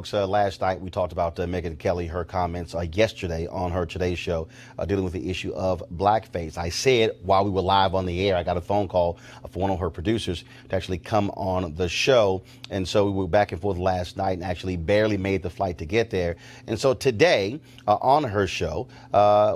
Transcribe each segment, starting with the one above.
folks, last night we talked about Megyn Kelly, her comments yesterday on her Today Show dealing with the issue of blackface. I said while we were live on the air, I got a phone call from one of her producers to actually come on the show. And so we were back and forth last night and actually barely made the flight to get there. And so today on her show,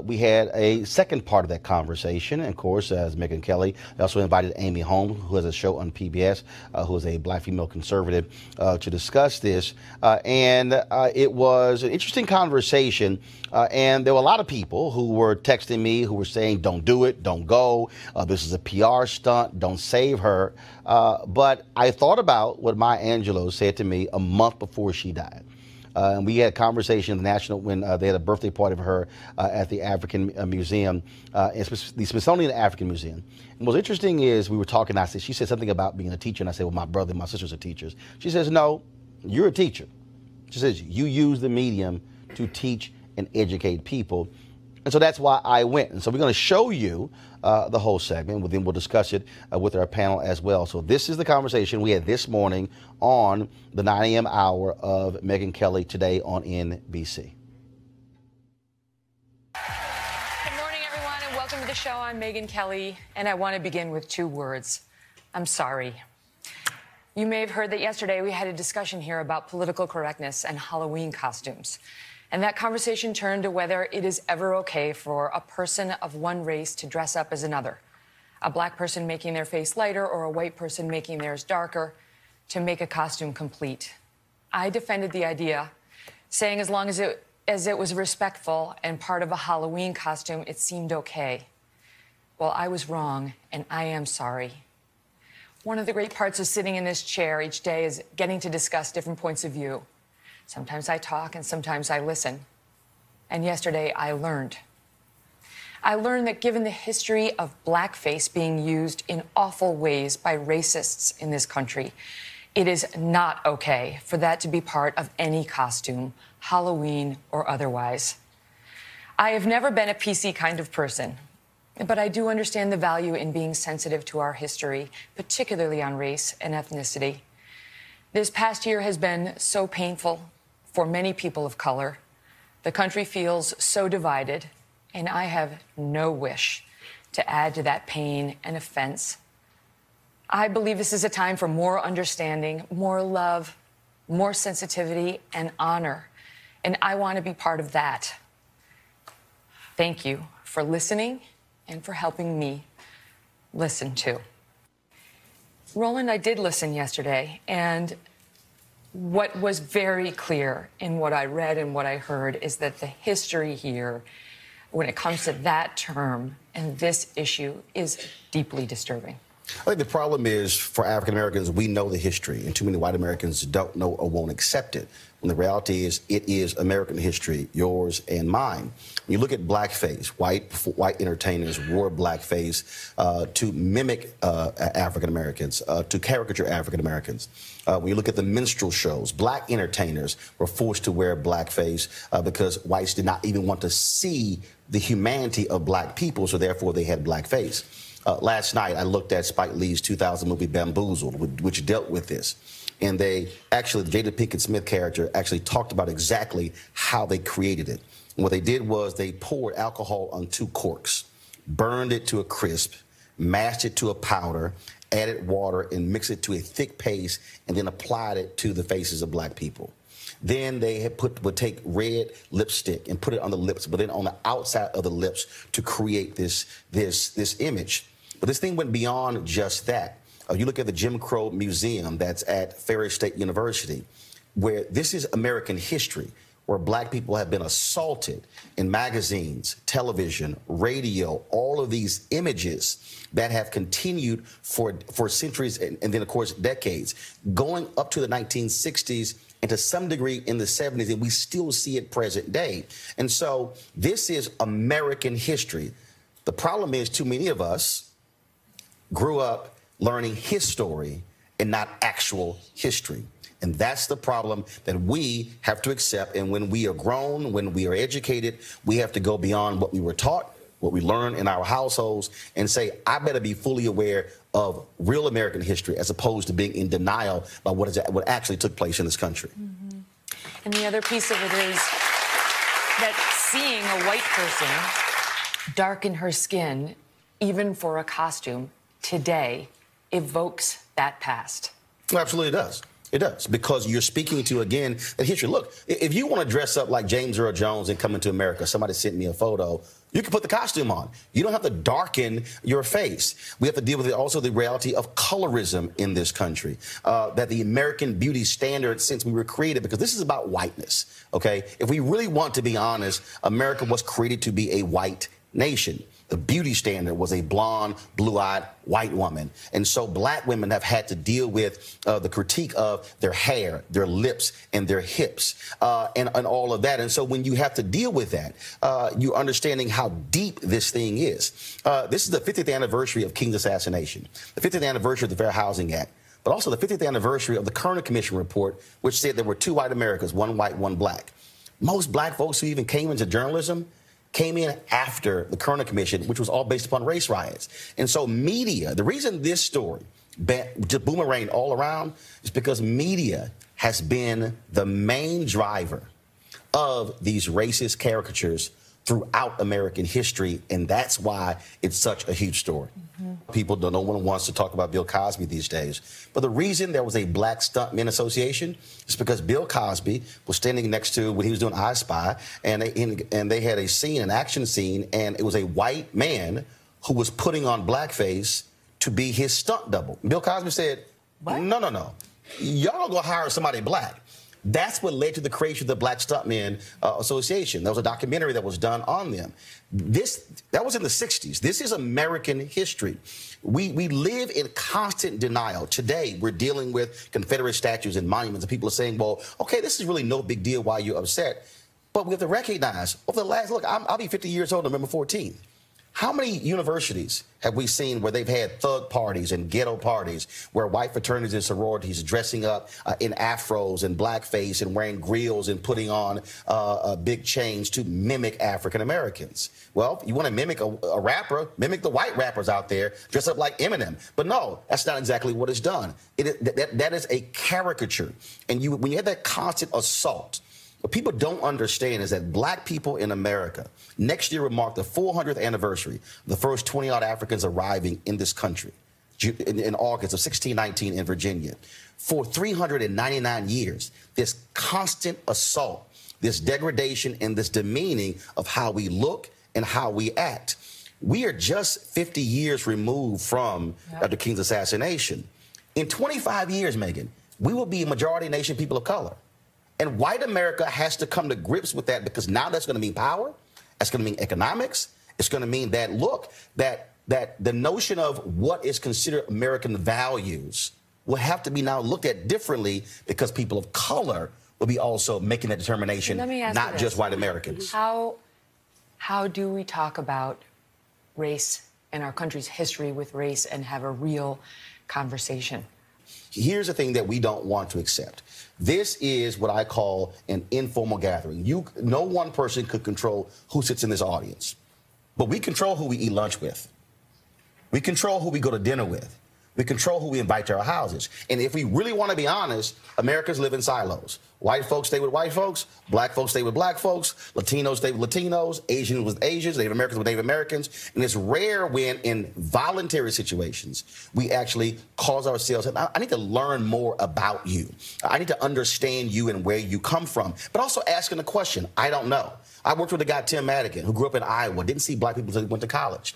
we had a second part of that conversation. And of course, as Megyn Kelly, they also invited Amy Holmes, who has a show on PBS, who is a black female conservative, to discuss this. And it was an interesting conversation. And there were a lot of people who were texting me who were saying, don't do it, don't go. This is a PR stunt. Don't save her. But I thought about what Maya Angelou said to me a month before she died. And we had a conversation in the National when they had a birthday party for her at the African Museum, the Smithsonian African Museum. And what's interesting is we were talking, she said something about being a teacher, and I said, well, my brother and my sisters are teachers. She says, no, you're a teacher. She says, you use the medium to teach and educate people. And so that's why I went. And so we're going to show you the whole segment. Then we'll discuss it with our panel as well. So this is the conversation we had this morning on the 9 a.m. hour of Megyn Kelly today on NBC. Good morning, everyone, and welcome to the show. I'm Megyn Kelly, and I want to begin with 2 words. I'm sorry. You may have heard that yesterday we had a discussion here about political correctness and Halloween costumes. And that conversation turned to whether it is ever okay for a person of one race to dress up as another. A black person making their face lighter or a white person making theirs darker to make a costume complete. I defended the idea, saying as long as it was respectful and part of a Halloween costume, it seemed okay. Well, I was wrong, and I am sorry. One of the great parts of sitting in this chair each day is getting to discuss different points of view. Sometimes I talk and sometimes I listen. And yesterday I learned. I learned that given the history of blackface being used in awful ways by racists in this country, it is not okay for that to be part of any costume, Halloween or otherwise. I have never been a PC kind of person, but I do understand the value in being sensitive to our history, particularly on race and ethnicity. This past year has been so painful for many people of color. The country feels so divided, and I have no wish to add to that pain and offense. I believe this is a time for more understanding, more love, more sensitivity, and honor, and I want to be part of that. Thank you for listening and for helping me listen too. Roland, I did listen yesterday, and what was very clear in what I read and what I heard is that the history here, when it comes to that term and this issue, is deeply disturbing. I think the problem is for African Americans, we know the history, and too many white Americans don't know or won't accept it. When the reality is, it is American history, yours and mine. When you look at blackface, white entertainers wore blackface to mimic African Americans, to caricature African Americans. When you look at the minstrel shows, black entertainers were forced to wear blackface because whites did not even want to see the humanity of black people, so therefore they had blackface. Last night, I looked at Spike Lee's 2000 movie Bamboozled, which dealt with this. And they actually, the Jada Pinkett Smith character actually talked about exactly how they created it. And what they did was they poured alcohol on 2 corks, burned it to a crisp, mashed it to a powder, added water, and mixed it to a thick paste, and then applied it to the faces of black people. Then they would take red lipstick and put it on the lips, but then on the outside of the lips to create this image. But this thing went beyond just that. You look at the Jim Crow Museum that's at Ferry State University, where this is American history, where black people have been assaulted in magazines, television, radio, all of these images that have continued for centuries and then, of course, decades, going up to the 1960s and to some degree in the 70s, and we still see it present day. And so this is American history. The problem is too many of us grew up learning his story and not actual history. And that's the problem that we have to accept. And when we are grown, when we are educated, we have to go beyond what we were taught, what we learn in our households, and say, I better be fully aware of real American history as opposed to being in denial about what actually took place in this country. Mm-hmm. And the other piece of it is that seeing a white person darken her skin, even for a costume, today evokes that past. Absolutely it does. It does, because you're speaking to, again, that history. Look, if you want to dress up like James Earl Jones and come into America, somebody sent me a photo, you can put the costume on. You don't have to darken your face. We have to deal with also the reality of colorism in this country, that the American beauty standard since we were created, because this is about whiteness, okay? If we really want to be honest, America was created to be a white nation. The beauty standard was a blonde, blue-eyed white woman. And so black women have had to deal with the critique of their hair, their lips, and their hips, and all of that. And so when you have to deal with that, you're understanding how deep this thing is. This is the 50th anniversary of King's assassination, the 50th anniversary of the Fair Housing Act, but also the 50th anniversary of the Kerner Commission report, which said there were 2 white Americans, 1 white, 1 black. Most black folks who even came into journalism came in after the Kerner Commission, which was all based upon race riots. And so media, the reason this story just boomeranged all around is because media has been the main driver of these racist caricatures throughout American history, and that's why it's such a huge story. People, no one wants to talk about Bill Cosby these days. But the reason there was a Black Stuntmen Association is because Bill Cosby was standing next to, when he was doing I Spy, and they had a scene, an action scene, and it was a white man who was putting on blackface to be his stunt double. Bill Cosby said, what? No. Y'all don't go hire somebody black. That's what led to the creation of the Black Stuntmen Association. There was a documentary that was done on them. That was in the 60s. This is American history. We live in constant denial. Today, we're dealing with Confederate statues and monuments, and people are saying, well, okay, this is really no big deal why you're upset. But we have to recognize, over the last, look, I'll be 50 years old on November 14th. How many universities have we seen where they've had thug parties and ghetto parties where white fraternities and sororities dressing up in afros and blackface and wearing grills and putting on big chains to mimic African Americans? Well, you want to mimic a rapper, mimic the white rappers out there, dress up like Eminem. But no, that's not exactly what is done. That is a caricature. And when you have that constant assault, what people don't understand is that black people in America, next year will mark the 400th anniversary of the first 20-odd Africans arriving in this country in August of 1619 in Virginia. For 399 years, this constant assault, this degradation, and this demeaning of how we look and how we act. We are just 50 years removed from Dr. King's assassination. In 25 years, Megyn, we will be a majority nation people of color. And white America has to come to grips with that, because now that's going to mean power. That's going to mean economics. It's going to mean that, look, that the notion of what is considered American values will have to be now looked at differently, because people of color will be also making that determination, not just white Americans. How do we talk about race and our country's history with race and have a real conversation? Here's the thing that we don't want to accept. This is what I call an informal gathering. No one person could control who sits in this audience, but we control who we eat lunch with. We control who we go to dinner with. We control who we invite to our houses. And if we really want to be honest, Americans live in silos. White folks stay with white folks. Black folks stay with black folks. Latinos stay with Latinos. Asians with Asians. Native Americans with Native Americans. And it's rare when, in voluntary situations, we actually cause ourselves, I need to learn more about you. I need to understand you and where you come from. But also asking the question, I don't know. I worked with a guy, Tim Madigan, who grew up in Iowa, didn't see black people until he went to college.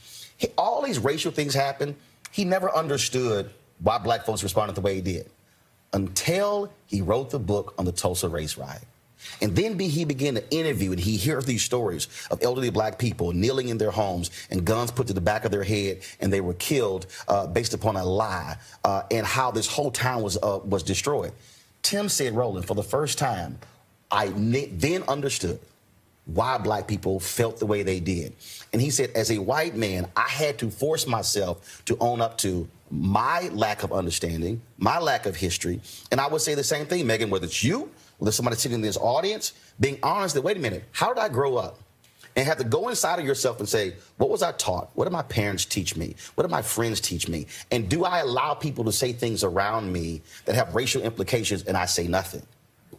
All these racial things happen. He never understood why black folks responded the way he did until he wrote the book on the Tulsa race riot. And then he began to interview, and he hears these stories of elderly black people kneeling in their homes and guns put to the back of their head, and they were killed based upon a lie, and how this whole town was destroyed. Tim said, Roland, for the first time, I then understood why black people felt the way they did. And he said, as a white man, I had to force myself to own up to my lack of understanding, my lack of history. And I would say the same thing, Megyn, whether it's you, whether it's somebody sitting in this audience, being honest that, wait a minute, how did I grow up? And have to go inside of yourself and say, what was I taught? What did my parents teach me? What did my friends teach me? And do I allow people to say things around me that have racial implications and I say nothing?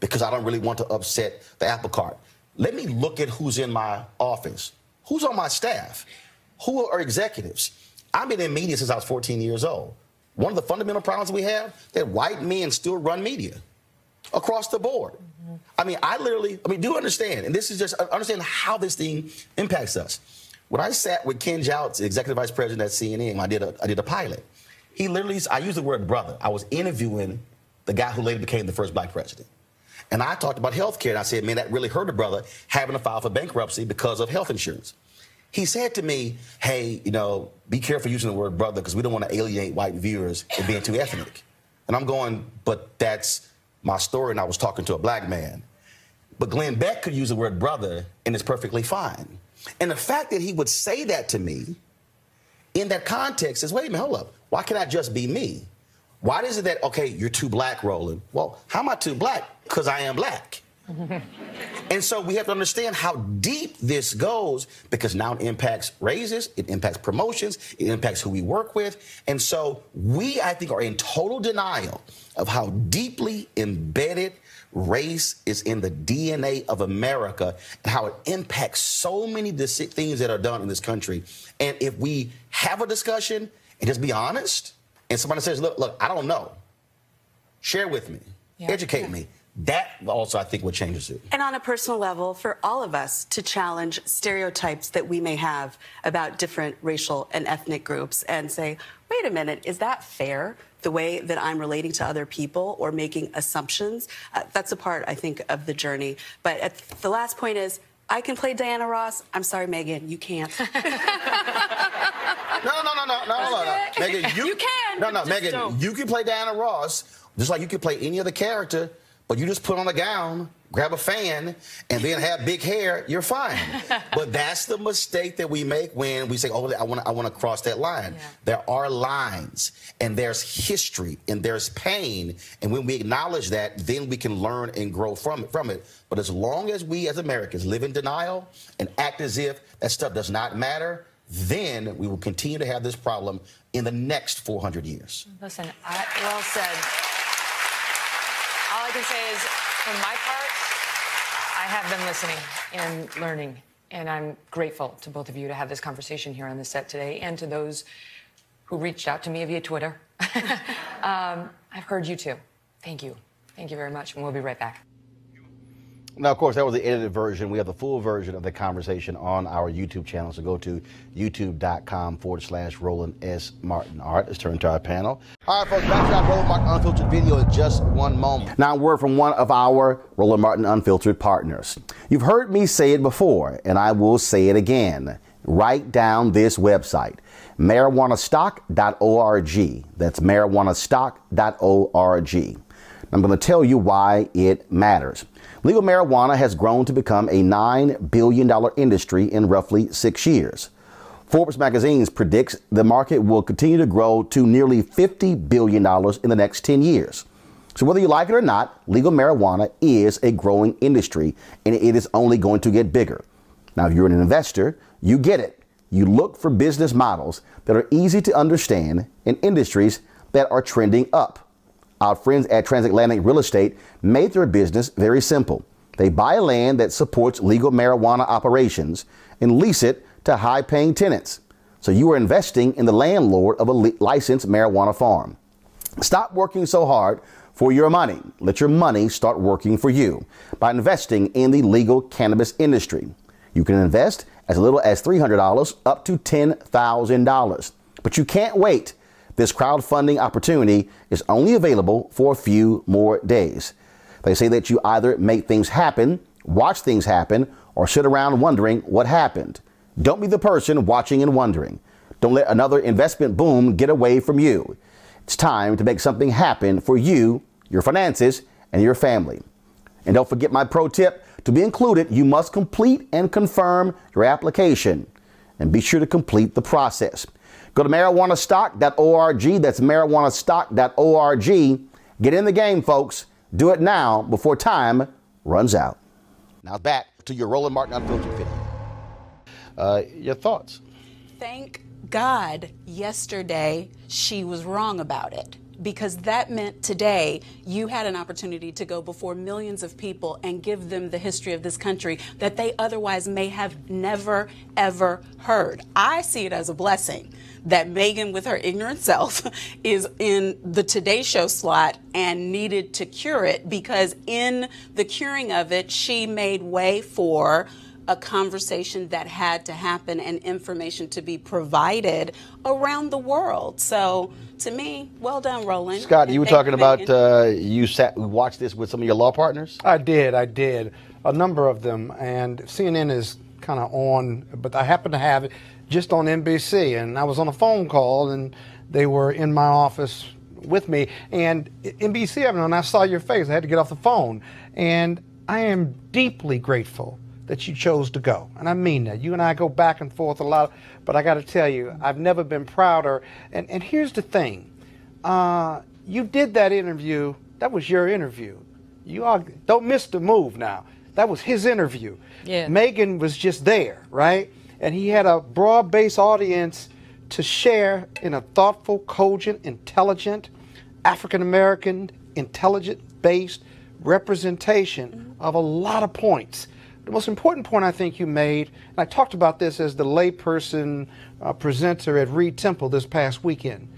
because I don't really want to upset the apple cart. Let me look at who's in my office, who's on my staff, who are executives. I've been in media since I was 14 years old. One of the fundamental problems we have, that white men still run media across the board. I mean, do you understand? And this is just, understand how this thing impacts us. When I sat with Ken Jouts, executive vice president at CNN, I did a pilot. He literally, I used the word brother. I was interviewing the guy who later became the first black president. And I talked about health care, and I said, man, that really hurt a brother having to file for bankruptcy because of health insurance. He said to me, hey, be careful using the word brother because we don't want to alienate white viewers and being too ethnic. And I'm going, but that's my story, and I was talking to a black man. But Glenn Beck could use the word brother, and it's perfectly fine. And the fact that he would say that to me in that context is, wait a minute, hold up. Why can't I just be me? Why is it that, okay, you're too black, Roland? Well, how am I too black? Because I am black. And so we have to understand how deep this goes, because now it impacts raises, it impacts promotions, it impacts who we work with. And so we, I think, are in total denial of how deeply embedded race is in the DNA of America and how it impacts so many things that are done in this country. And if we have a discussion and just be honest, and somebody says, look, I don't know, share with me, educate me. That also, I think, what changes it. And on a personal level, for all of us to challenge stereotypes that we may have about different racial and ethnic groups and say, wait a minute, is that fair, the way that I'm relating to other people or making assumptions? That's a part, I think, of the journey. But the last point is, I can play Diana Ross. I'm sorry, Megyn, you can't. No. Megyn, you can. No, Megyn, you can play Diana Ross just like you can play any other character. But you just put on a gown, grab a fan, and then have big hair, you're fine. But that's the mistake that we make when we say, oh, I want to cross that line. Yeah. There are lines, and there's history, and there's pain. And when we acknowledge that, then we can learn and grow from it. But as long as we as Americans live in denial and act as if that stuff does not matter, then we will continue to have this problem in the next 400 years. Listen, well said. All I can say is, for my part, I have been listening and learning, and I'm grateful to both of you to have this conversation here on the set today, and to those who reached out to me via Twitter. I've heard you too. Thank you. Thank you very much, and we'll be right back. Now, of course, that was the edited version. We have the full version of the conversation on our YouTube channel. So go to youtube.com/Roland S. Martin. All right, let's turn to our panel. All right, folks, back to our Roland Martin Unfiltered video in just one moment. Now, a word from one of our Roland Martin Unfiltered partners. You've heard me say it before, and I will say it again. Write down this website, marijuanastock.org. That's marijuanastock.org. I'm going to tell you why it matters. Legal marijuana has grown to become a $9 billion industry in roughly 6 years. Forbes magazine predicts the market will continue to grow to nearly $50 billion in the next 10 years. So whether you like it or not, legal marijuana is a growing industry, and it is only going to get bigger. Now, if you're an investor, you get it. You look for business models that are easy to understand in industries that are trending up. Our friends at Transatlantic Real Estate made their business very simple. They buy land that supports legal marijuana operations and lease it to high-paying tenants. So you are investing in the landlord of a licensed marijuana farm. Stop working so hard for your money. Let your money start working for you by investing in the legal cannabis industry. You can invest as little as $300 up to $10,000. But you can't wait. This crowdfunding opportunity is only available for a few more days. They say that you either make things happen, watch things happen, or sit around wondering what happened. Don't be the person watching and wondering. Don't let another investment boom get away from you. It's time to make something happen for you, your finances, and your family. And don't forget my pro tip. To be included, you must complete and confirm your application. And be sure to complete the process. Go to marijuanastock.org. That's marijuanastock.org. Get in the game, folks. Do it now before time runs out. Now back to your Roland Martin Unfiltered video. Your thoughts? Thank God yesterday she was wrong about it. because that meant today you had an opportunity to go before millions of people and give them the history of this country that they otherwise may have never, ever heard. I see it as a blessing that Megyn, with her ignorant self, is in the Today Show slot and needed to cure it, because in the curing of it, she made way for a conversation that had to happen and information to be provided around the world. So, to me, well done, Roland. Scott, And you were thank talking you, about Megyn. watched this with some of your law partners? I did. A number of them. And CNN is kind of on, but I happen to have it just on NBC. And I was on a phone call, and they were in my office with me. And NBC, and I saw your face. I had to get off the phone. And I am deeply grateful that you chose to go. And I mean that. You and I go back and forth a lot, but I got to tell you, I've never been prouder. And here's the thing. You did that interview. That was your interview. Don't miss the move now. That was his interview. Yeah. Megyn was just there, right? And he had a broad-based audience to share in a thoughtful, cogent, intelligent, African-American, intelligent-based representation of a lot of points. The most important point I think you made, and I talked about this as the layperson presenter at Reed Temple this past weekend,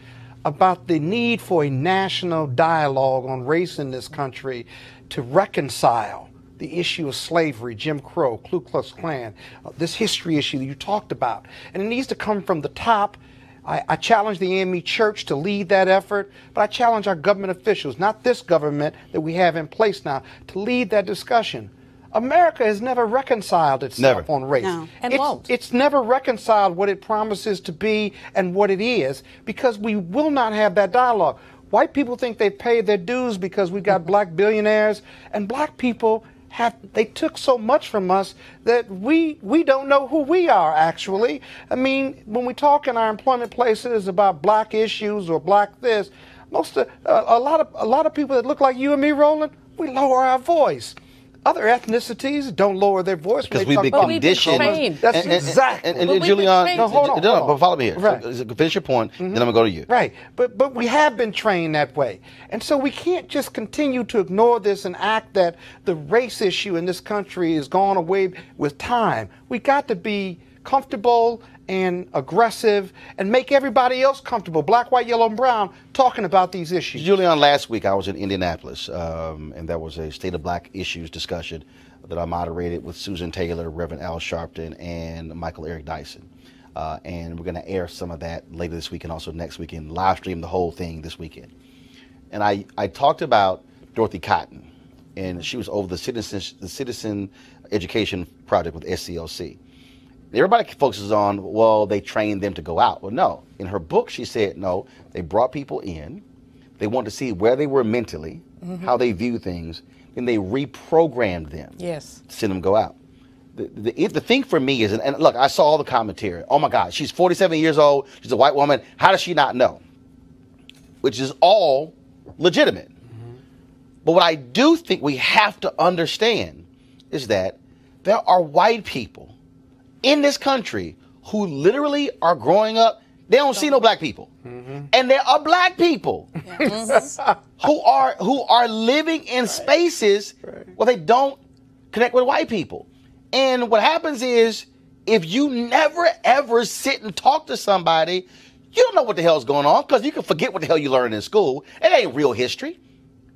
about the need for a national dialogue on race in this country to reconcile the issue of slavery, Jim Crow, Ku Klux Klan, this history issue that you talked about. And it needs to come from the top. I challenge the AME Church to lead that effort, but I challenge our government officials, not this government that we have in place now, to lead that discussion. America has never reconciled itself on race. No. And won't. It's never reconciled what it promises to be and what it is, because we will not have that dialogue. White people think they've paid their dues because we got black billionaires, and black people they took so much from us that we don't know who we are, actually. I mean, when we talk in our employment places about black issues or black this, a lot of people that look like you and me, Roland, we lower our voice. Other ethnicities don't lower their voice Because we've been conditioned. That's exactly. And Julian, no, hold on. but follow me here. Right. So, finish your point, then I'm going to go to you. Right. But we have been trained that way. And so we can't just continue to ignore this and act that the race issue in this country is gone away with time. We got to be comfortable and aggressive and make everybody else comfortable, black, white, yellow, and brown, talking about these issues. Julian, last week I was in Indianapolis, and there was a State of Black Issues discussion that I moderated with Susan Taylor, Reverend Al Sharpton, and Michael Eric Dyson. And we're going to air some of that later this week and also next weekend, live stream the whole thing this weekend. And I talked about Dorothy Cotton, and she was over the Citizen Education Project with SCLC. Everybody focuses on, well, they trained them to go out. Well, no. In her book, she said, no, they brought people in. They wanted to see where they were mentally, how they view things, and they reprogrammed them. Yes. To send them go out. The thing for me is, and look, I saw all the commentary. Oh, my God, she's 47 years old. She's a white woman. How does she not know? Which is all legitimate. But what I do think we have to understand is that there are white people in this country who literally are growing up, they don't see no black people. And there are black people who are living in spaces where they don't connect with white people. And what happens is, if you never ever sit and talk to somebody, you don't know what the hell's going on, because you can forget what the hell you learned in school. It ain't real history.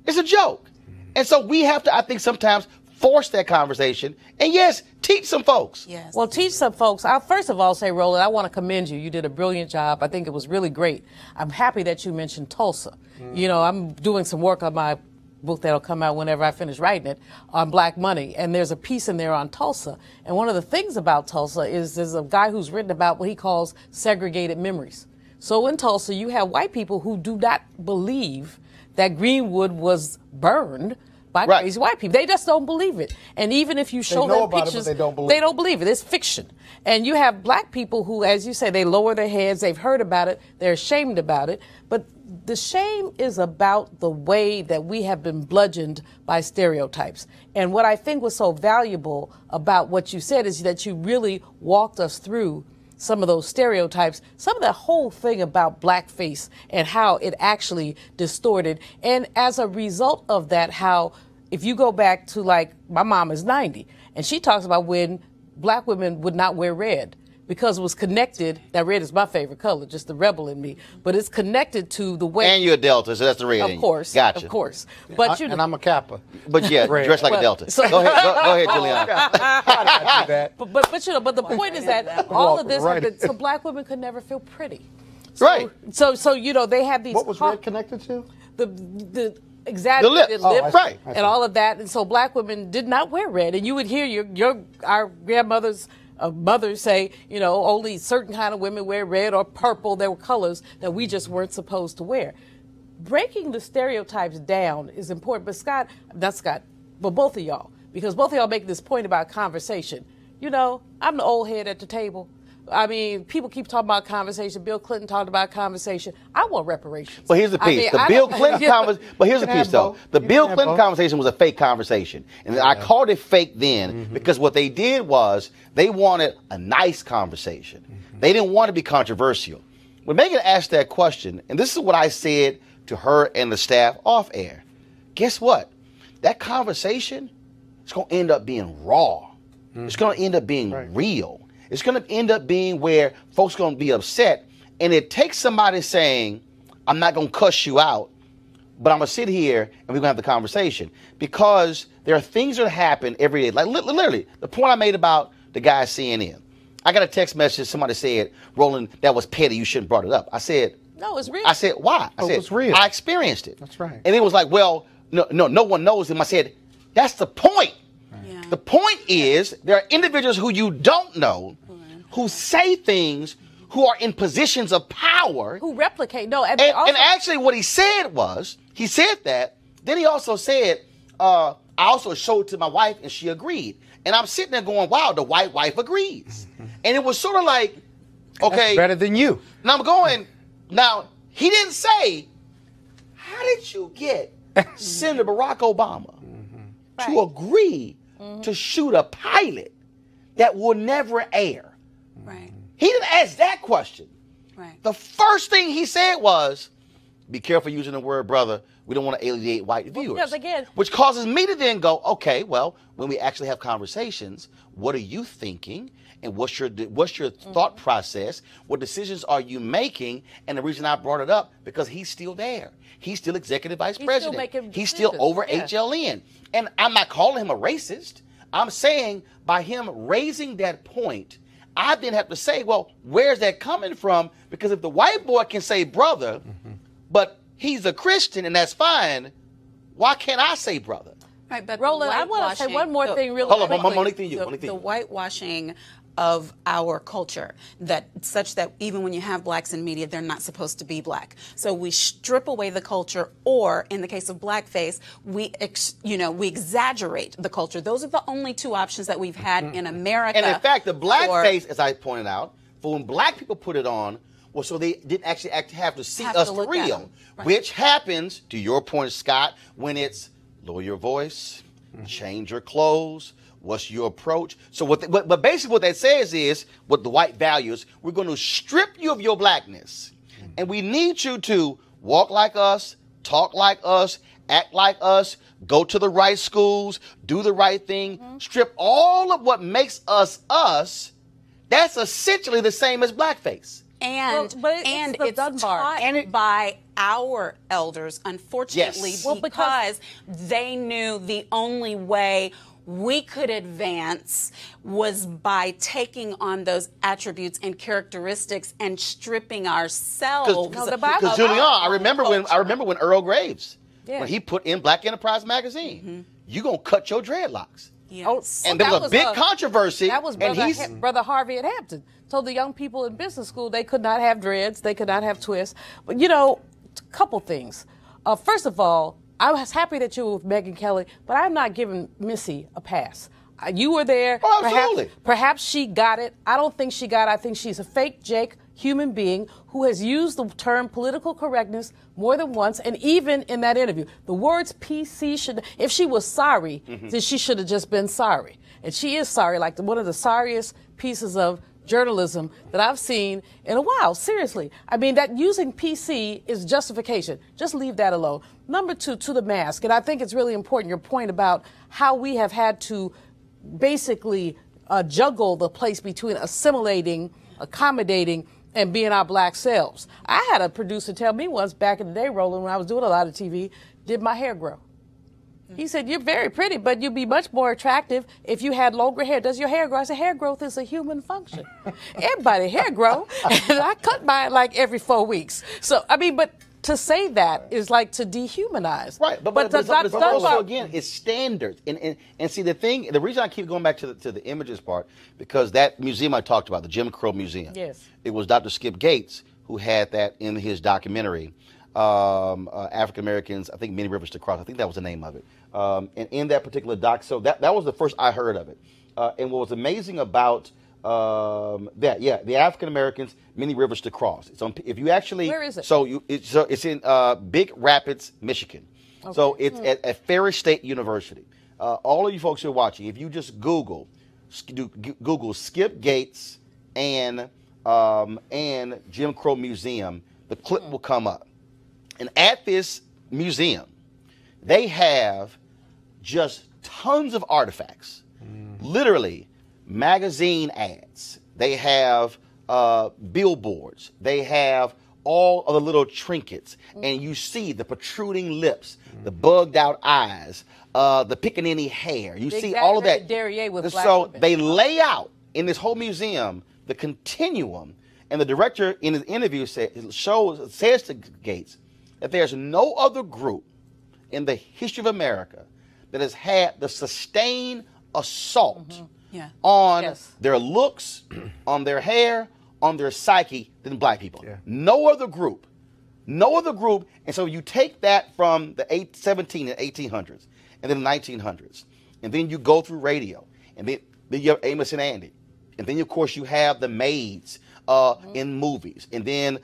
It's a joke. And so we have to, I think, sometimes force that conversation, and yes, teach some folks. Yes. Well, teach some folks. I'll first of all say, Roland, I want to commend you. You did a brilliant job. I think it was really great. I'm happy that you mentioned Tulsa. You know, I'm doing some work on my book that'll come out whenever I finish writing it on Black Money, and there's a piece in there on Tulsa. And one of the things about Tulsa is there's a guy who's written about what he calls segregated memories. So in Tulsa, you have white people who do not believe that Greenwood was burned by crazy white people. They just don't believe it. And even if you show them pictures, they don't believe it. It's fiction. And you have black people who, as you say, they lower their heads, they've heard about it, they're ashamed about it. But the shame is about the way that we have been bludgeoned by stereotypes. And what I think was so valuable about what you said is that you really walked us through some of those stereotypes, some of that whole thing about blackface and how it actually distorted. And as a result of that, how if you go back to, like, my mom is 90, and she talks about when black women would not wear red because it was connected. Now, red is my favorite color, just the rebel in me, but it's connected to the way. And you're a Delta, so that's the red in you. Of course. Gotcha. Of course. But And I'm a Kappa. But yeah, dress like a Delta. So- go ahead, Juliana. I do that. But the point is that all of this, Right. so black women could never feel pretty. Right. So they have these. What was red connected to? The exaggerated The lip. lips, Right. and all of that, and so black women did not wear red, and you would hear our grandmothers. Mothers say, only certain kind of women wear red or purple. There were colors that we just weren't supposed to wear. Breaking the stereotypes down is important. But both of y'all, because both of y'all make this point about conversation. I'm the old head at the table. I mean, people keep talking about conversation. Bill Clinton talked about conversation. I want reparations. But here's the piece. But here's the piece, though. The Bill Clinton conversation was a fake conversation. And I called it fake then because what they did was they wanted a nice conversation. They didn't want to be controversial. When Megyn asked that question, and this is what I said to her and the staff off air, guess what? That conversation is going to end up being raw. It's going to end up being real. It's going to end up being where folks are going to be upset. And it takes somebody saying, I'm not going to cuss you out, but I'm going to sit here and we're going to have the conversation. Because there are things that happen every day. Like literally, the point I made about the guy CNN. I got a text message. Somebody said, Roland, that was petty. You shouldn't have brought it up. I said, no, it's real. I said, why? I said, it was real. I experienced it. That's right. And it was like, well, no one knows him. I said, that's the point. Yeah. The point is there are individuals who you don't know who say things, who are in positions of power. Who replicate. No, and actually what he said was, he said that, then he also said, I also showed it to my wife and she agreed. And I'm sitting there going, wow, the white wife agrees. And it was sort of like, okay. That's better than you. Now I'm going, now he didn't say, how did you get Senator Barack Obama to agree to shoot a pilot that will never air? Right. He didn't ask that question. Right. The first thing he said was, be careful using the word brother. We don't want to alienate white viewers. Yes, again. Which causes me to then go, okay, well, when we actually have conversations, what are you thinking? And what's your thought process? What decisions are you making? And the reason I brought it up, because he's still there. He's still executive vice president. He's still over HLN. And I'm not calling him a racist. I'm saying by him raising that point, I then have to say, well, where's that coming from? Because if the white boy can say brother, but he's a Christian and that's fine, why can't I say brother? Right, but Roland, I want to say one more thing really quickly. quickly. Monique, to you. The whitewashing of our culture, that such that even when you have blacks in media, they're not supposed to be black. So we strip away the culture, or in the case of blackface, we exaggerate the culture. Those are the only two options that we've had in America. And in fact, the blackface, as I pointed out, for when black people put it on, well, so they didn't actually have to see us for real, which happens, to your point, Scott, when it's lower your voice, change your clothes. What's your approach? So but basically what that says is, what the white values, we're going to strip you of your blackness. And we need you to walk like us, talk like us, act like us, go to the right schools, do the right thing, strip all of what makes us us. That's essentially the same as blackface. And it's taught by our elders, unfortunately, Yes. because they knew the only way we could advance was by taking on those attributes and characteristics and stripping ourselves. Because Julian, I remember when Earl Graves, when he put in Black Enterprise magazine, you gonna cut your dreadlocks. Yes. And there was a big controversy. That was Brother Harvey at Hampton told the young people in business school they could not have dreads, they could not have twists. But a couple things. First of all, I was happy that you were with Megyn Kelly, but I'm not giving Missy a pass. You were there. Oh, absolutely. Perhaps she got it. I don't think she got it. I think she's a fake Jake human being who has used the term political correctness more than once, and even in that interview. The words PC if she was sorry, then she should have just been sorry. And she is sorry, like one of the sorriest pieces of journalism that I've seen in a while. Seriously. I mean, that using PC is justification. Just leave that alone. Number two, to the mask. And I think it's really important, your point about how we have had to basically juggle the place between assimilating, accommodating, and being our black selves. I had a producer tell me once back in the day, Roland, when I was doing a lot of TV, did my hair grow? He said, you're very pretty, but you'd be much more attractive if you had longer hair. Does your hair grow? I said, hair growth is a human function. Everybody hair grow, and I cut mine like every 4 weeks. So, I mean, but to say that is like to dehumanize. Right, but also, again, it's standards. And see, the reason I keep going back to the images part, because that museum I talked about, the Jim Crow Museum, yes, it was Dr. Skip Gates who had that in his documentary, African Americans, I think Many Rivers to Cross, I think that was the name of it. And in that particular doc, so that was the first I heard of it. And what was amazing about the African Americans, Many Rivers to Cross. So if you actually, where is it? So it's in Big Rapids, Michigan. Okay. So it's at Ferris State University. All of you folks who are watching, if you just Google Skip Gates and Jim Crow Museum, the clip will come up. And at this museum, they have just tons of artifacts, literally magazine ads. They have billboards. They have all of the little trinkets. And you see the protruding lips, the bugged out eyes, the pickaninny hair. You see all of that. With so they lay out in this whole museum the continuum. And the director in his interview says to Gates that there's no other group in the history of America that has had the sustained assault on their looks, on their hair, on their psyche than black people. Yeah. No other group. No other group. And so you take that from the 1800s and then the 1900s, and then you go through radio, and then you have Amos and Andy. And then, of course, you have the maids in movies, and then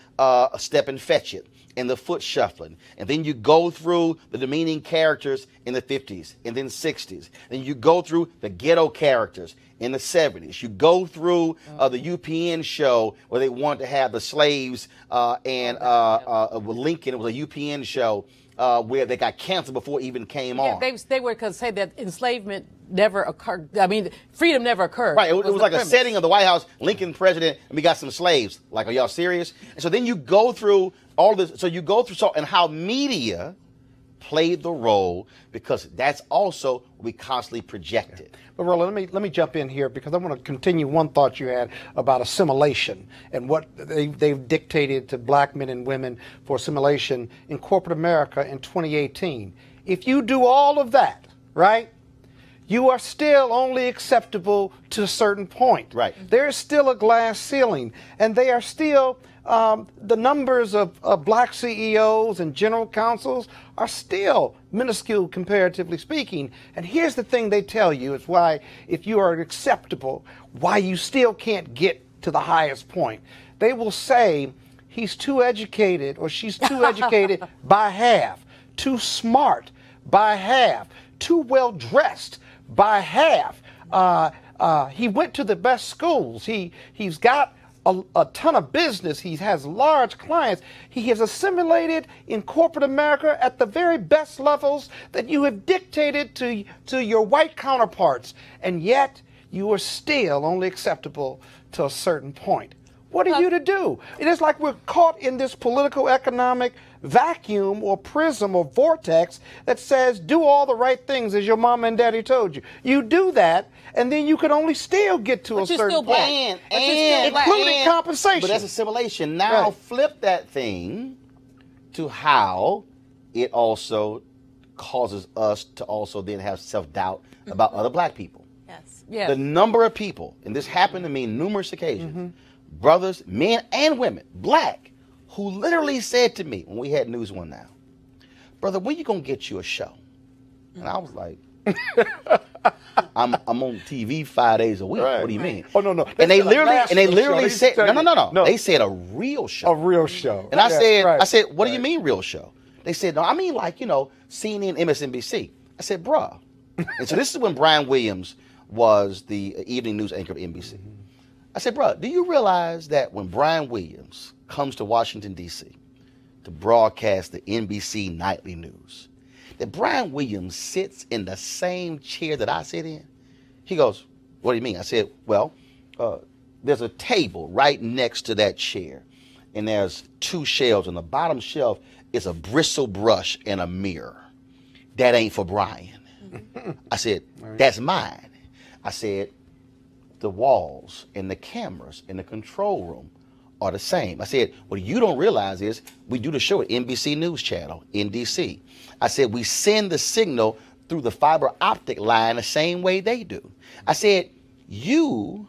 Step and Fetch It, and the foot shuffling. And then you go through the demeaning characters in the 50s and then 60s. Then you go through the ghetto characters in the 70s. You go through the UPN show where they wanted to have the slaves and with Lincoln. It was a UPN show where they got canceled before it even came on. They were going to say that enslavement never occurred. I mean, freedom never occurred. Right. It was like premise. A setting of the White House, Lincoln president, and we got some slaves. Like, are y'all serious? And so then you go through all this. So you go through and how media played the role, because that's also what we constantly projected. But Roland, let me jump in here, because I want to continue one thought you had about assimilation and what they've dictated to black men and women for assimilation in corporate America in 2018. If you do all of that, right, you are still only acceptable to a certain point. Right. There is still a glass ceiling, and they are still the numbers of black CEOs and general counsels are still minuscule, comparatively speaking. And here's the thing they tell you is why, if you are acceptable, why you still can't get to the highest point. They will say he's too educated or she's too educated by half, too smart by half, too well dressed by half. He went to the best schools. He's got a ton of business. He has large clients. He has assimilated in corporate America at the very best levels that you have dictated to your white counterparts. And yet you are still only acceptable to a certain point. What are you to do? It is like we're caught in this political economic vacuum or prism or vortex that says do all the right things as your mom and daddy told you. You do that, and then you can only still get to a certain point. And including compensation. But that's assimilation. Now flip that thing to how it also causes us to also then have self-doubt about other black people. Yes. The number of people, and this happened to me on numerous occasions, brothers, men and women, black, who literally said to me when we had News One Now, brother, when you gonna get you a show? And I was like, I'm on TV 5 days a week. Right. What do you mean? Oh no. And they literally said no. They said a real show. A real show. And I said, what do you mean real show? They said, no, I mean like, CNN, MSNBC. I said, bruh. And so this is when Brian Williams was the evening news anchor of NBC. I said, bro, do you realize that when Brian Williams comes to Washington, D.C. to broadcast the NBC Nightly News, that Brian Williams sits in the same chair that I sit in? He goes, what do you mean? I said, well, there's a table right next to that chair, and there's 2 shelves. On the bottom shelf is a bristle brush and a mirror. That ain't for Brian. I said, that's mine. I said, the walls and the cameras in the control room are the same. I said, what you don't realize is we do the show at NBC News Channel in DC. I said, we send the signal through the fiber optic line the same way they do. I said, you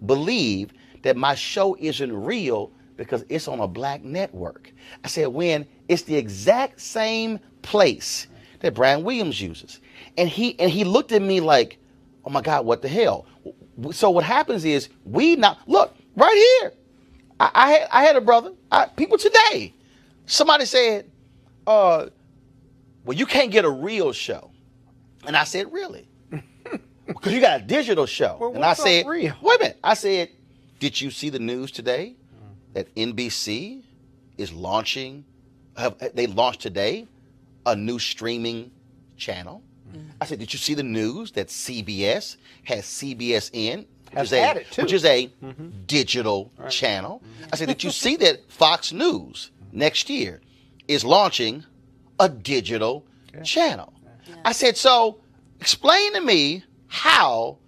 believe that my show isn't real because it's on a black network. I said, when it's the exact same place that Brian Williams uses. And he looked at me like, oh my God, what the hell? So what happens is look, right here. I had a brother, people today, somebody said, well, you can't get a real show. And I said, really? Because you got a digital show. Well, and I said, real? wait a minute. I said, did you see the news today that NBC is launching, they launched today a new streaming channel? I said, did you see the news that CBS has CBSN, which is a digital channel? I said, did you see that Fox News next year is launching a digital channel? I said, so explain to me how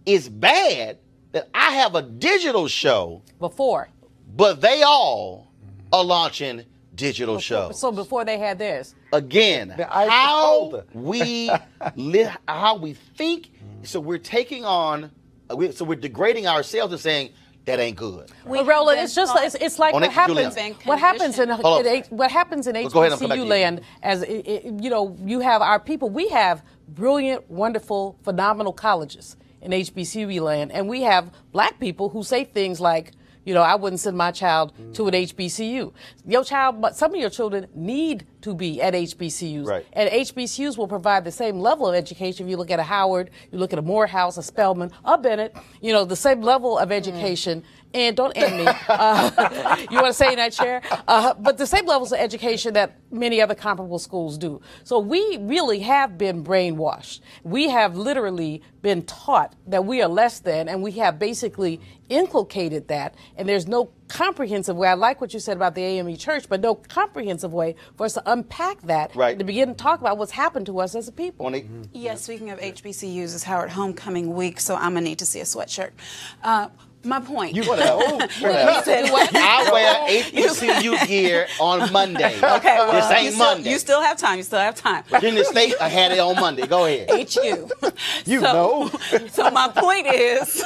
it's bad that I have a digital show Before. but they all are launching digital shows. So before they had theirs. Again, how we think. So we're taking on. So we're degrading ourselves and saying that ain't good. Well, Roland, it's just it's like what happens in HBCU land. As you know, you have our people. We have brilliant, wonderful, phenomenal colleges in HBCU land, and we have black people who say things like, you know, I wouldn't send my child to an HBCU. Your child, but some of your children need to be at HBCUs. Right. And HBCUs will provide the same level of education. If you look at a Howard, you look at a Morehouse, a Spelman, a Bennett, you know, the same level of education. And don't end me. You want to say in that chair? But the same levels of education that many other comparable schools do. So we really have been brainwashed. We have literally been taught that we are less than, and we have basically inculcated that. And there's no comprehensive way. I like what you said about the AME Church, but no comprehensive way for us to unpack that and to begin to talk about what's happened to us as a people. Yes, speaking of HBCUs, it's Howard Homecoming Week, so I'm going to need to see a sweatshirt. My point. You what else? I wear HBCU gear on Monday. Okay, well, this ain't Monday. You still have time. You still have time. Virginia State, I had it on Monday. Go ahead. HU. So my point is,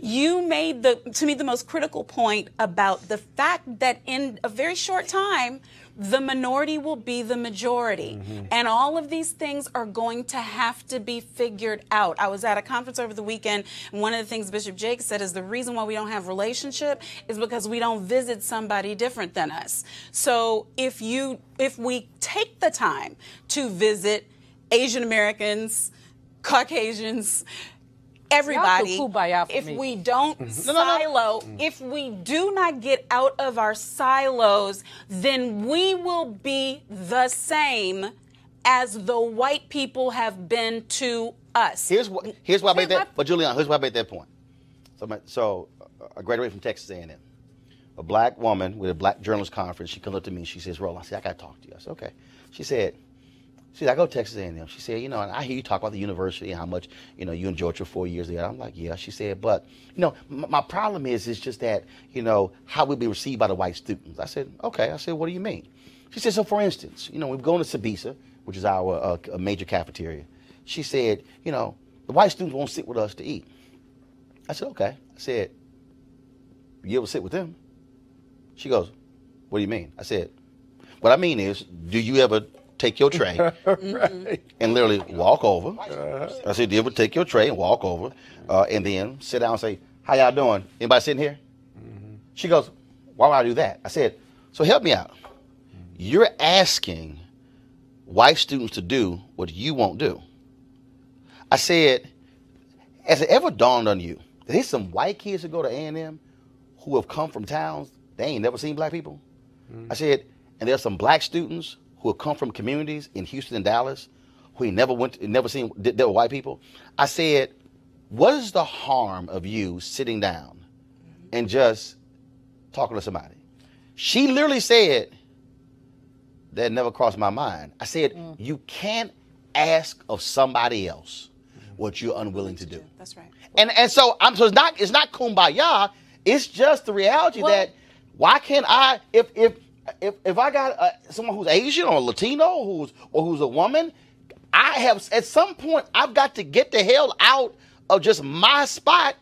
you made to me the most critical point about the fact that in a very short time, the minority will be the majority. And all of these things are going to have to be figured out. I was at a conference over the weekend, and one of the things Bishop Jake said is the reason why we don't have relationship is because we don't visit somebody different than us. So if we take the time to visit Asian Americans, Caucasians, everybody, if we don't silo, if we do not get out of our silos, then we will be the same as the white people have been to us. Here's why I made that. But Julian, here's why I made that point. So I graduated from Texas A&M. A black woman with a black journalist conference. She comes up to me and she says, "Roland," I said, "I got to talk to you." I said, "Okay." She said, I go to Texas A&M. She said, and I hear you talk about the university and how much, you enjoyed your 4 years there. I'm like, yeah. She said, but, my problem is just that, how we be received by the white students. I said, okay. I said, what do you mean? She said, so for instance, we've gone to Sabisa, which is our a major cafeteria. She said, the white students won't sit with us to eat. I said, okay. I said, you ever sit with them? She goes, what do you mean? I said, what I mean is, do you ever take your tray and literally walk over? I said, do you ever take your tray and walk over and then sit down and say, how y'all doing? Anybody sitting here? She goes, why would I do that? I said, so help me out. You're asking white students to do what you won't do. I said, has it ever dawned on you There's some white kids who go to A&M who have come from towns they ain't never seen black people. I said, and there's some black students who have come from communities in Houston and Dallas who ain't never seen there were white people. I said, what is the harm of you sitting down and just talking to somebody? She literally said, that never crossed my mind. I said, you can't ask of somebody else what you're unwilling to do. That's right. And so it's not kumbaya. It's just the reality that why can't I if I got someone who's Asian or Latino who's a woman, I have at some point I've got to get the hell out of just my spot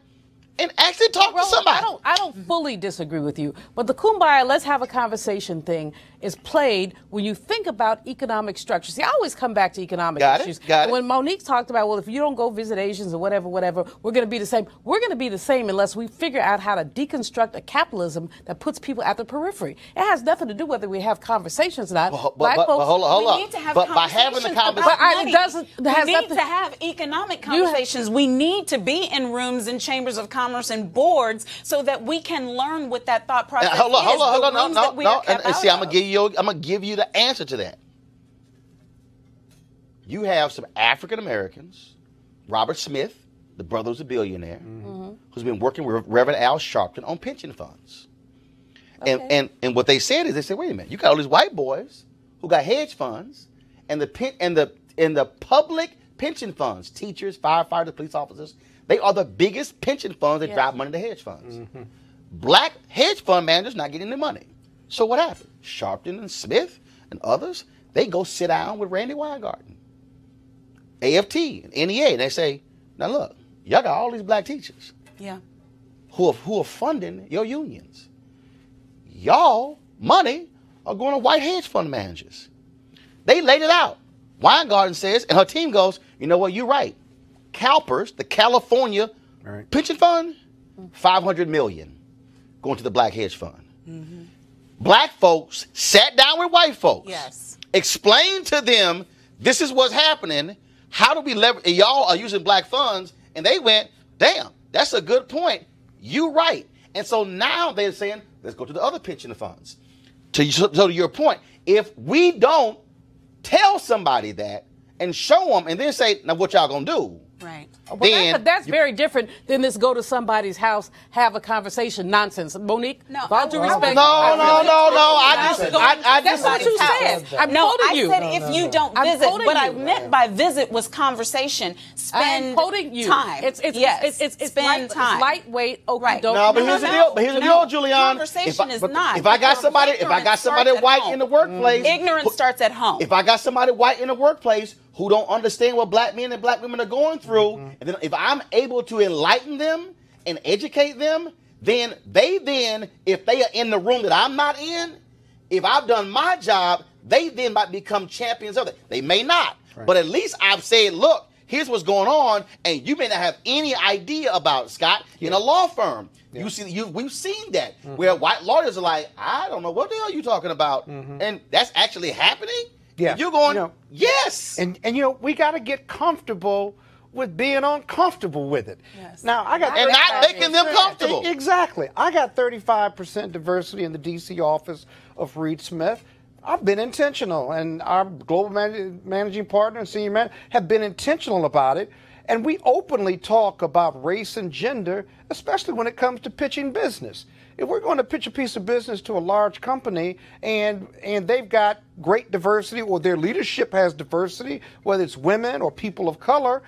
and actually talk to somebody. I don't fully disagree with you, but the kumbaya, let's have a conversation thing is played when you think about economic structure. See, I always come back to economic issues. Got it. When Monique talked about, well, if you don't go visit Asians or whatever, we're going to be the same. We're going to be the same unless we figure out how to deconstruct a capitalism that puts people at the periphery. It has nothing to do whether we have conversations or not. But hold on. We need to have but by having the conversation, we need to have economic conversations. We need to be in rooms and chambers of commerce and boards so that we can learn what that thought process is. Hold on. No. And see, I'm gonna give you the answer to that. You have some African Americans, Robert Smith, the brother who's a billionaire, who's been working with Reverend Al Sharpton on pension funds. Okay. And what they said is, they said, wait a minute, you got all these white boys who got hedge funds, and the public pension funds, teachers, firefighters, police officers, they are the biggest pension funds that drive money to hedge funds. Black hedge fund managers not getting the money. So what happened? Sharpton and Smith and others, they go sit down with Randy Weingarten, AFT, and NEA, and they say, now look, y'all got all these black teachers who are funding your unions. Y'all money are going to white hedge fund managers. They laid it out. Weingarten says, and her team goes, you know what, you're right. CalPERS, the California pension fund, $500 million going to the black hedge fund. Black folks sat down with white folks, explained to them, this is what's happening. How do we leverage? Y'all are using black funds, and they went, damn, that's a good point. You right. And so now they're saying, let's go to the other pension funds. So to your point, if we don't tell somebody that and show them, and then say, now what y'all gonna do? Right. Well, that's very different than this go to somebody's house, have a conversation nonsense. Monique, all due respect. No. That's what you said. I'm quoting you. I said if you don't visit. What I meant by visit was conversation. Spend time. It's spend time. It's lightweight. Okay, no, but here's the deal. But here's the deal, Julianne. Conversation is not. If I got somebody white in the workplace, ignorance starts at home. If I got somebody white in the workplace who don't understand what black men and black women are going through, and then if I'm able to enlighten them and educate them, then if they are in the room that I'm not in, if I've done my job, they then might become champions of it. They may not, but at least I've said, look, here's what's going on, and you may not have any idea about it, Scott, in a law firm. We've seen that, where white lawyers are like, I don't know what the hell you're talking about, and that's actually happening. Yeah. You're going, yes. And we got to get comfortable with being uncomfortable with it. Yes. Now, I got and not making them comfortable. Exactly. I got 35% diversity in the D.C. office of Reed Smith. I've been intentional, and our global managing partner and senior manager have been intentional about it. And we openly talk about race and gender, especially when it comes to pitching business. If we're going to pitch a piece of business to a large company and they've got great diversity, or their leadership has diversity, whether it's women or people of color,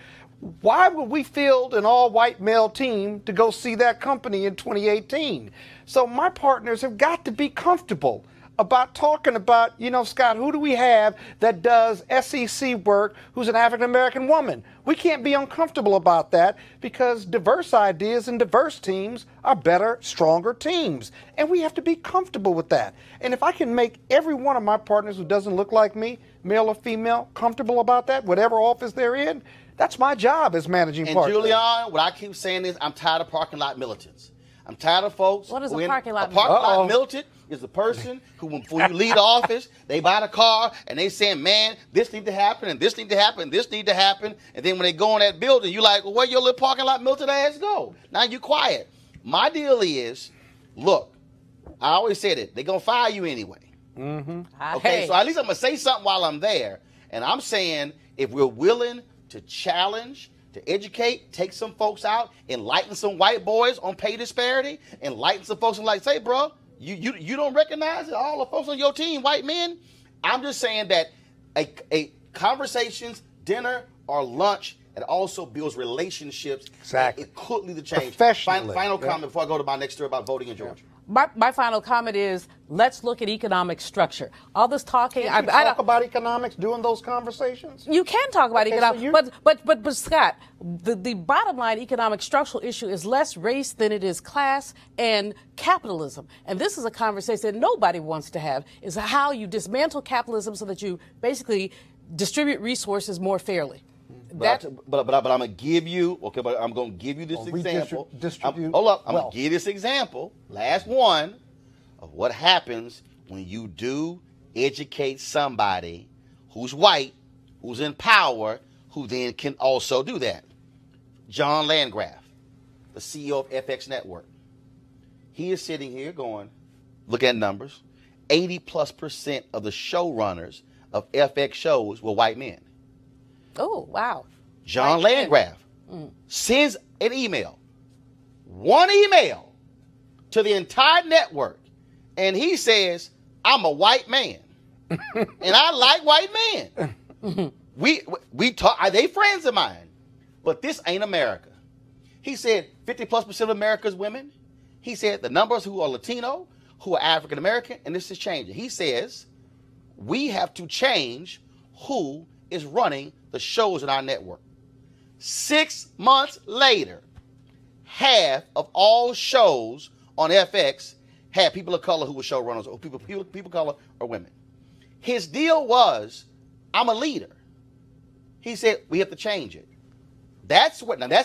why would we field an all-white male team to go see that company in 2018? So my partners have got to be comfortable about talking about, Scott, who do we have that does SEC work who's an African-American woman? We can't be uncomfortable about that, because diverse ideas and diverse teams are better, stronger teams. And we have to be comfortable with that. And if I can make every one of my partners who doesn't look like me, male or female, comfortable about that, whatever office they're in, that's my job as managing partner. And Julianne, what I keep saying is, I'm tired of parking lot militants. I'm tired of folks. What is who a parking lot? A parking lot milted is the person who, before you leave the office, they buy the car and they saying, man, this need to happen and this need to happen, this need to happen. And then when they go in that building, you like, well, where your little parking lot milted ass go? Now you quiet. My deal is, look, I always said it. They're going to fire you anyway. Okay, so at least I'm going to say something while I'm there. And I'm saying if we're willing to challenge, to educate, take some folks out, enlighten some white boys on pay disparity, enlighten some folks and like, say, bro, you don't recognize it? All the folks on your team, white men? I'm just saying that a conversations, dinner, or lunch, it also builds relationships. Exactly. It could lead to change. Professionally. Final comment before I go to my next story about voting in Georgia. My final comment is, let's look at economic structure. All this talking. Can't you talk about economics during those conversations? You can talk about economics, so but Scott, the bottom line economic structural issue is less race than it is class and capitalism. And this is a conversation that nobody wants to have, is how you dismantle capitalism so that you basically distribute resources more fairly. But I'm gonna give you But I'm gonna give you this example. Hold up, I'm gonna give you this example. Last one of what happens when you do educate somebody who's white, who's in power, who then can also do that. John Landgraf, the CEO of FX Network, he is sitting here going, look at numbers. 80+% of the showrunners of FX shows were white men. Oh, wow. John Landgraf sends an email, one email, to the entire network, and he says, I'm a white man, and I like white men. We talk, they friends of mine, but this ain't America. He said 50+% of America's women. He said the numbers who are Latino, who are African American, and this is changing. He says we have to change who is running the shows in our network. 6 months later, half of all shows on FX had people of color who were showrunners, or people of color or women. His deal was, I'm a leader. He said we have to change it. That's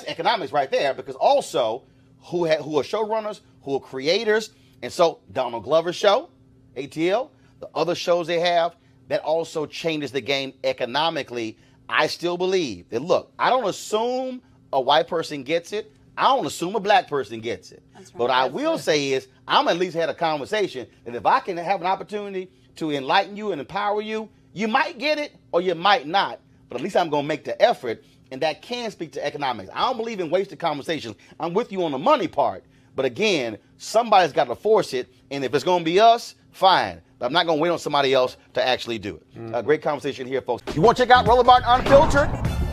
economics right there, because also who are showrunners, who are creators, and so Donald Glover's show, ATL, the other shows they have, that also changes the game economically. I still believe that, look, I don't assume a white person gets it. I don't assume a black person gets it. Right. But what I will say is, I'm at least had a conversation that if I can have an opportunity to enlighten you and empower you, you might get it or you might not. But at least I'm going to make the effort, and that can speak to economics. I don't believe in wasted conversations. I'm with you on the money part. But again, somebody's got to force it. And if it's going to be us, fine. But I'm not going to wait on somebody else to actually do it. A great conversation here, folks. You want to check out Roland Martin Unfiltered?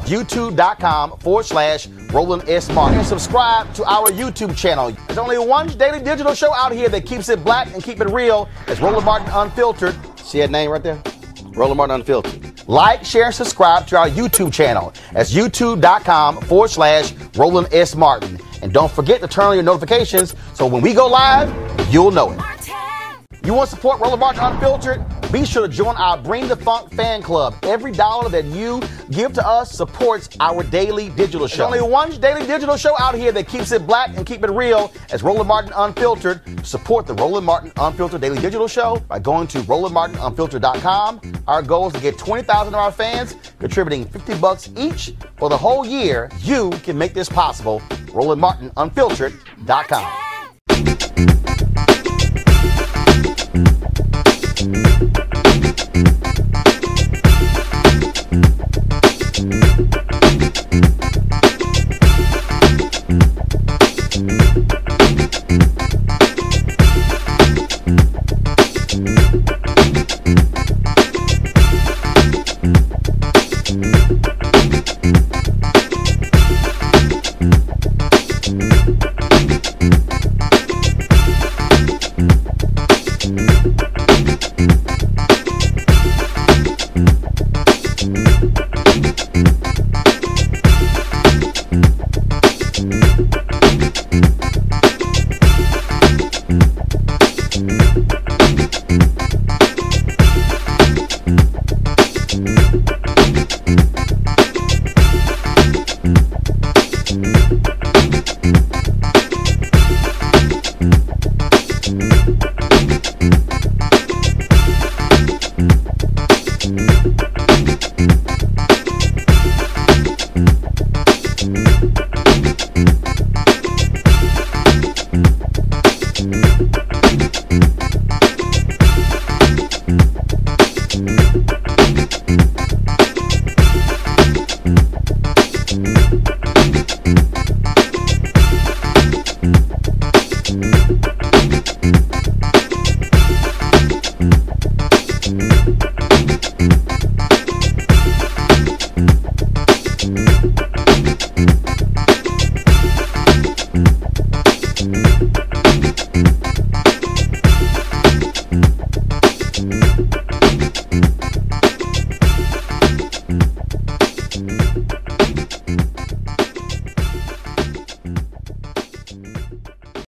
YouTube.com/Roland S. Martin. And subscribe to our YouTube channel. There's only one daily digital show out here that keeps it black and keep it real. It's Roland Martin Unfiltered. See that name right there? Roland Martin Unfiltered. Like, share, and subscribe to our YouTube channel. That's YouTube.com/Roland S. Martin. And don't forget to turn on your notifications so when we go live, you'll know it. You want to support Roland Martin Unfiltered? Be sure to join our Bring the Funk fan club. Every dollar that you give to us supports our daily digital show. There's only one daily digital show out here that keeps it black and keep it real. As Roland Martin Unfiltered. Support the Roland Martin Unfiltered daily digital show by going to RolandMartinUnfiltered.com. Our goal is to get 20,000 of our fans contributing $50 each for the whole year. You can make this possible. RolandMartinUnfiltered.com. you.